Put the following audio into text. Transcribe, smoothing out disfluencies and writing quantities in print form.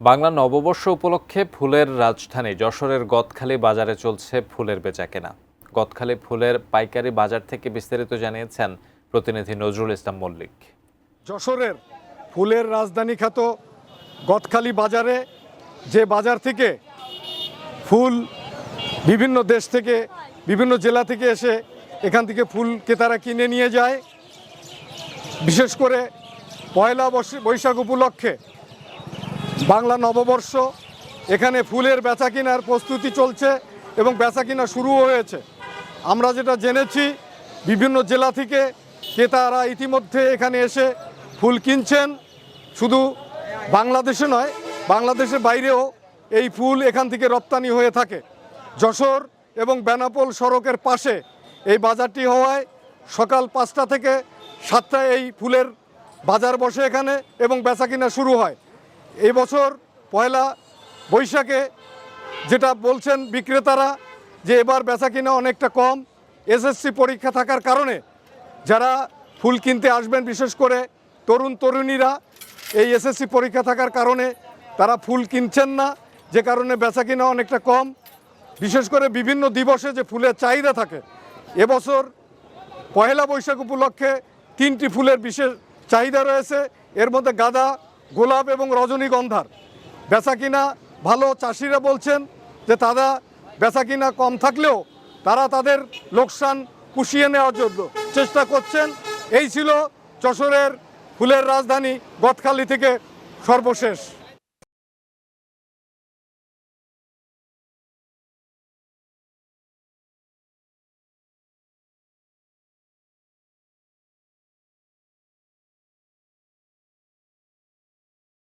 বাংলা নববর্ষ উপলক্ষে ফুলের রাজধানী যশোরের গদখালি বাজারে চলছে ফুলের বেচাকেনা। গদখালি ফুলের পাইকারি বাজার থেকে বিস্তারিত জানিয়েছেন প্রতিনিধি নজরুল ইসলাম মল্লিক। যশোরের ফুলের রাজধানী খ্যাত গদখালি বাজারে যে বাজার থেকে ফুল বিভিন্ন দেশ থেকে বিভিন্ন জেলা থেকে এসে এখান থেকে ফুল ক্রেতারা কিনে নিয়ে যায়, বিশেষ করে পয়লা বৈশাখ উপলক্ষে বাংলা নববর্ষ এখানে ফুলের বেচাকেনার প্রস্তুতি চলছে এবং বেচাকেনা শুরুও হয়েছে। আমরা যেটা জেনেছি বিভিন্ন জেলা থেকে ক্রেতারা ইতিমধ্যে এখানে এসে ফুল কিনছেন। শুধু বাংলাদেশে নয়, বাংলাদেশের বাইরেও এই ফুল এখান থেকে রপ্তানি হয়ে থাকে। যশোর এবং বেনাপোল সড়কের পাশে এই বাজারটি হওয়ায় সকাল 5টা থেকে 7টায় এই ফুলের বাজার বসে এখানে এবং বেচাকেনা শুরু হয়। এই বছর পয়লা বৈশাখে যেটা বলছেন বিক্রেতারা যে এবার বেচাকেনা অনেকটা কম। এসএসসি পরীক্ষা থাকার কারণে যারা ফুল কিনতে আসবেন, বিশেষ করে তরুণীরা, এই এসএসসি পরীক্ষা থাকার কারণে তারা ফুল কিনছেন না, যে কারণে বেচাকেনা অনেকটা কম। বিশেষ করে বিভিন্ন দিবসে যে ফুলের চাহিদা থাকে, এবছর পয়লা বৈশাখ উপলক্ষে 3টি ফুলের বিশেষ চাহিদা রয়েছে। এর মধ্যে গাঁদা, গোলাপ এবং রজনীগন্ধার বেচাকেনা ভালো। চাষিরা বলছেন যে তারা বেচাকেনা কম থাকলেও তারা তাদের লোকসান পুষিয়ে নেওয়ার জন্য চেষ্টা করছেন। এই ছিল যশোরের ফুলের রাজধানী গদখালি থেকে সর্বশেষ।